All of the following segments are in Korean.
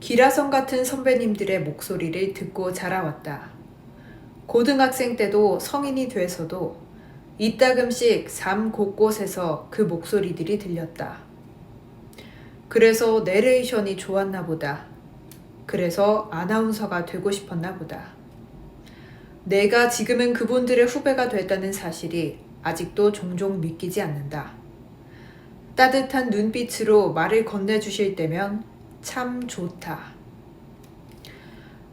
기라성 같은 선배님들의 목소리를 듣고 자라왔다. 고등학생 때도 성인이 돼서도 이따금씩 삶 곳곳에서 그 목소리들이 들렸다. 그래서 내레이션이 좋았나 보다. 그래서 아나운서가 되고 싶었나 보다. 내가 지금은 그분들의 후배가 됐다는 사실이 아직도 종종 믿기지 않는다. 따뜻한 눈빛으로 말을 건네주실 때면 참 좋다.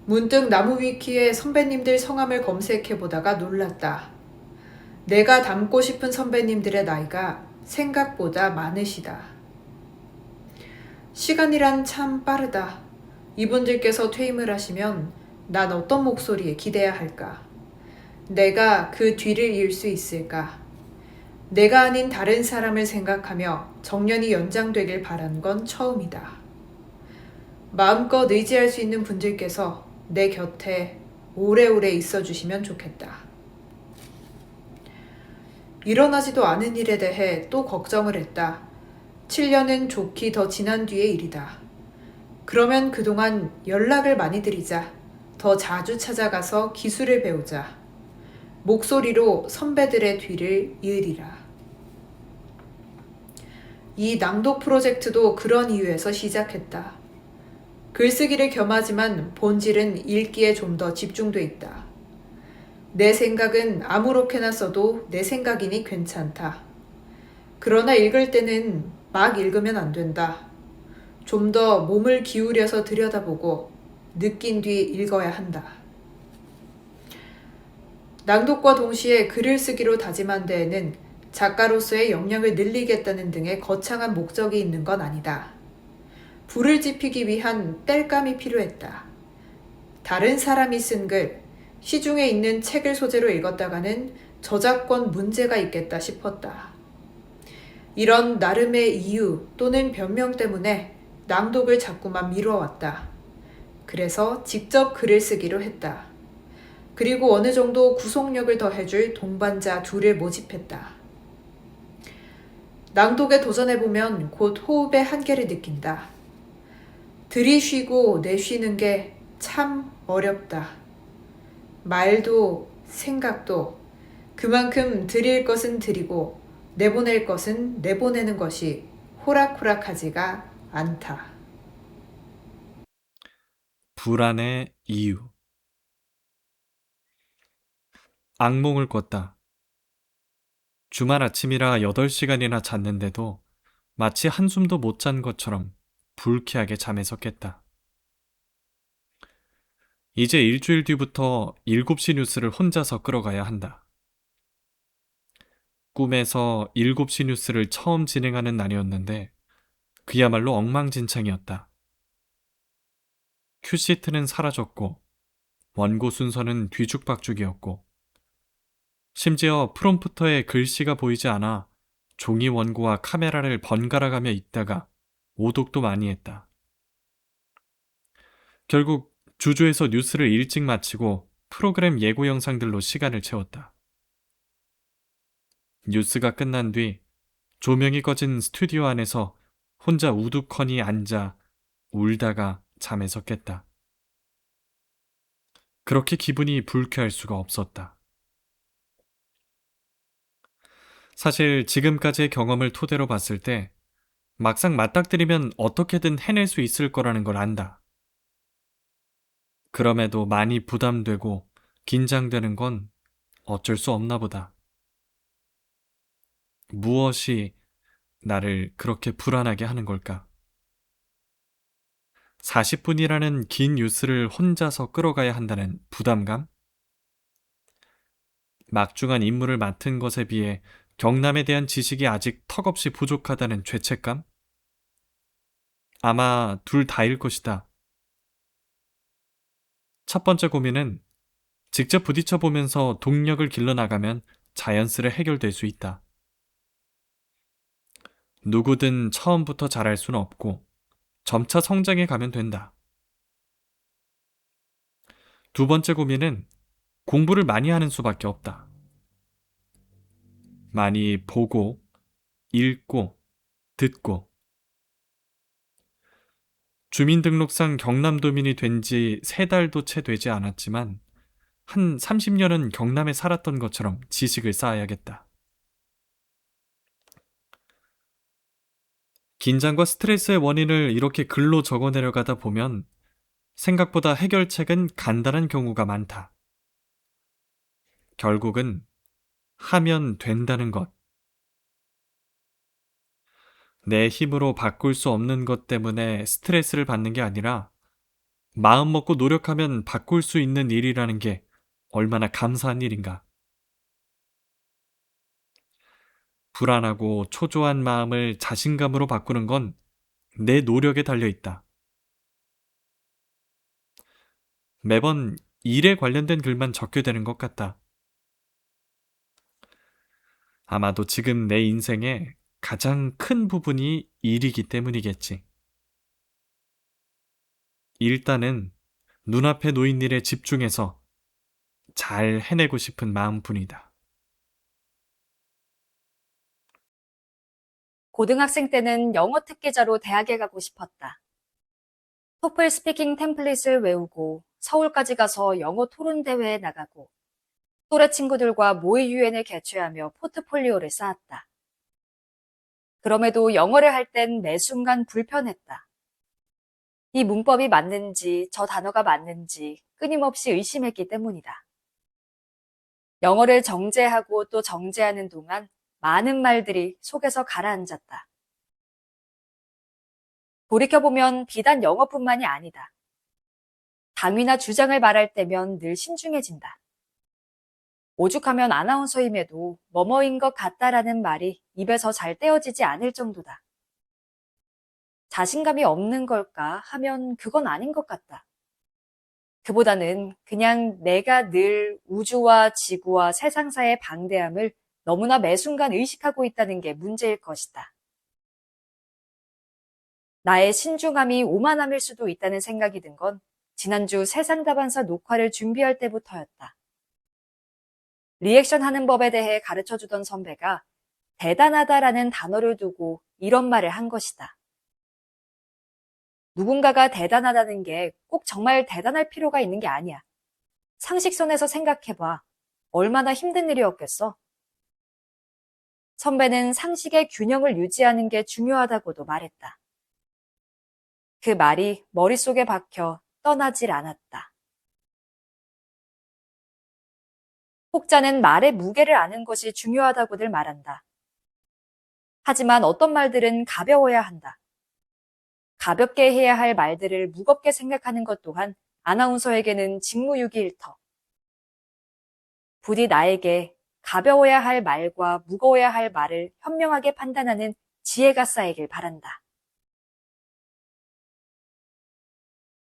문득 나무위키에 선배님들 성함을 검색해보다가 놀랐다. 내가 닮고 싶은 선배님들의 나이가 생각보다 많으시다. 시간이란 참 빠르다. 이분들께서 퇴임을 하시면 난 어떤 목소리에 기대야 할까? 내가 그 뒤를 이을 수 있을까? 내가 아닌 다른 사람을 생각하며 정년이 연장되길 바란 건 처음이다. 마음껏 의지할 수 있는 분들께서 내 곁에 오래오래 있어 주시면 좋겠다. 일어나지도 않은 일에 대해 또 걱정을 했다. 7년은 좋게 더 지난 뒤의 일이다. 그러면 그동안 연락을 많이 드리자. 더 자주 찾아가서 기술을 배우자. 목소리로 선배들의 뒤를 이으리라. 이 낭독 프로젝트도 그런 이유에서 시작했다. 글쓰기를 겸하지만 본질은 읽기에 좀 더 집중돼 있다. 내 생각은 아무렇게나 써도 내 생각이니 괜찮다. 그러나 읽을 때는 막 읽으면 안 된다. 좀 더 몸을 기울여서 들여다보고 느낀 뒤 읽어야 한다. 낭독과 동시에 글을 쓰기로 다짐한 데에는 작가로서의 역량을 늘리겠다는 등의 거창한 목적이 있는 건 아니다. 불을 지피기 위한 땔감이 필요했다. 다른 사람이 쓴 글, 시중에 있는 책을 소재로 읽었다가는 저작권 문제가 있겠다 싶었다. 이런 나름의 이유 또는 변명 때문에 낭독을 자꾸만 미뤄왔다. 그래서 직접 글을 쓰기로 했다. 그리고 어느 정도 구속력을 더해줄 동반자 둘을 모집했다. 낭독에 도전해보면 곧 호흡의 한계를 느낀다. 들이쉬고 내쉬는 게 참 어렵다. 말도 생각도 그만큼 드릴 것은 드리고 내보낼 것은 내보내는 것이 호락호락하지가 않다. 불안의 이유. 악몽을 꿨다. 주말 아침이라 8시간이나 잤는데도 마치 한숨도 못 잔 것처럼 불쾌하게 잠에서 깼다. 이제 일주일 뒤부터 7시 뉴스를 혼자서 끌어가야 한다. 꿈에서 7시 뉴스를 처음 진행하는 날이었는데 그야말로 엉망진창이었다. 큐시트는 사라졌고 원고 순서는 뒤죽박죽이었고 심지어 프롬프터에 글씨가 보이지 않아 종이 원고와 카메라를 번갈아가며 읽다가 오독도 많이 했다. 결국 주조에서 뉴스를 일찍 마치고 프로그램 예고 영상들로 시간을 채웠다. 뉴스가 끝난 뒤 조명이 꺼진 스튜디오 안에서 혼자 우두커니 앉아 울다가 잠에서 깼다. 그렇게 기분이 불쾌할 수가 없었다. 사실 지금까지의 경험을 토대로 봤을 때 막상 맞닥뜨리면 어떻게든 해낼 수 있을 거라는 걸 안다. 그럼에도 많이 부담되고 긴장되는 건 어쩔 수 없나 보다. 무엇이 나를 그렇게 불안하게 하는 걸까? 40분이라는 긴 뉴스를 혼자서 끌어가야 한다는 부담감? 막중한 임무를 맡은 것에 비해 경남에 대한 지식이 아직 턱없이 부족하다는 죄책감? 아마 둘 다일 것이다. 첫 번째 고민은 직접 부딪혀 보면서 동력을 길러나가면 자연스레 해결될 수 있다. 누구든 처음부터 잘할 수는 없고 점차 성장해 가면 된다. 두 번째 고민은 공부를 많이 하는 수밖에 없다. 많이 보고, 읽고, 듣고. 주민등록상 경남도민이 된 지 3달도 채 되지 않았지만 한 30년은 경남에 살았던 것처럼 지식을 쌓아야겠다. 긴장과 스트레스의 원인을 이렇게 글로 적어내려가다 보면 생각보다 해결책은 간단한 경우가 많다. 결국은 하면 된다는 것. 내 힘으로 바꿀 수 없는 것 때문에 스트레스를 받는 게 아니라 마음 먹고 노력하면 바꿀 수 있는 일이라는 게 얼마나 감사한 일인가. 불안하고 초조한 마음을 자신감으로 바꾸는 건 내 노력에 달려 있다. 매번 일에 관련된 글만 적게 되는 것 같다. 아마도 지금 내 인생의 가장 큰 부분이 일이기 때문이겠지. 일단은 눈앞에 놓인 일에 집중해서 잘 해내고 싶은 마음뿐이다. 고등학생 때는 영어 특기자로 대학에 가고 싶었다. 토플 스피킹 템플릿을 외우고 서울까지 가서 영어 토론 대회에 나가고 또래 친구들과 모의 유엔을 개최하며 포트폴리오를 쌓았다. 그럼에도 영어를 할 땐 매 순간 불편했다. 이 문법이 맞는지 저 단어가 맞는지 끊임없이 의심했기 때문이다. 영어를 정제하고 또 정제하는 동안 많은 말들이 속에서 가라앉았다. 돌이켜보면 비단 영어뿐만이 아니다. 당위나 주장을 말할 때면 늘 신중해진다. 오죽하면 아나운서임에도 뭐뭐인 것 같다라는 말이 입에서 잘 떼어지지 않을 정도다. 자신감이 없는 걸까 하면 그건 아닌 것 같다. 그보다는 그냥 내가 늘 우주와 지구와 세상사의 방대함을 너무나 매 순간 의식하고 있다는 게 문제일 것이다. 나의 신중함이 오만함일 수도 있다는 생각이 든 건 지난주 세상다반사 녹화를 준비할 때부터였다. 리액션 하는 법에 대해 가르쳐주던 선배가 대단하다라는 단어를 두고 이런 말을 한 것이다. 누군가가 대단하다는 게 꼭 정말 대단할 필요가 있는 게 아니야. 상식선에서 생각해봐. 얼마나 힘든 일이었겠어? 선배는 상식의 균형을 유지하는 게 중요하다고도 말했다. 그 말이 머릿속에 박혀 떠나질 않았다. 혹자는 말의 무게를 아는 것이 중요하다고들 말한다. 하지만 어떤 말들은 가벼워야 한다. 가볍게 해야 할 말들을 무겁게 생각하는 것 또한 아나운서에게는 직무유기일터. 부디 나에게 가벼워야 할 말과 무거워야 할 말을 현명하게 판단하는 지혜가 쌓이길 바란다.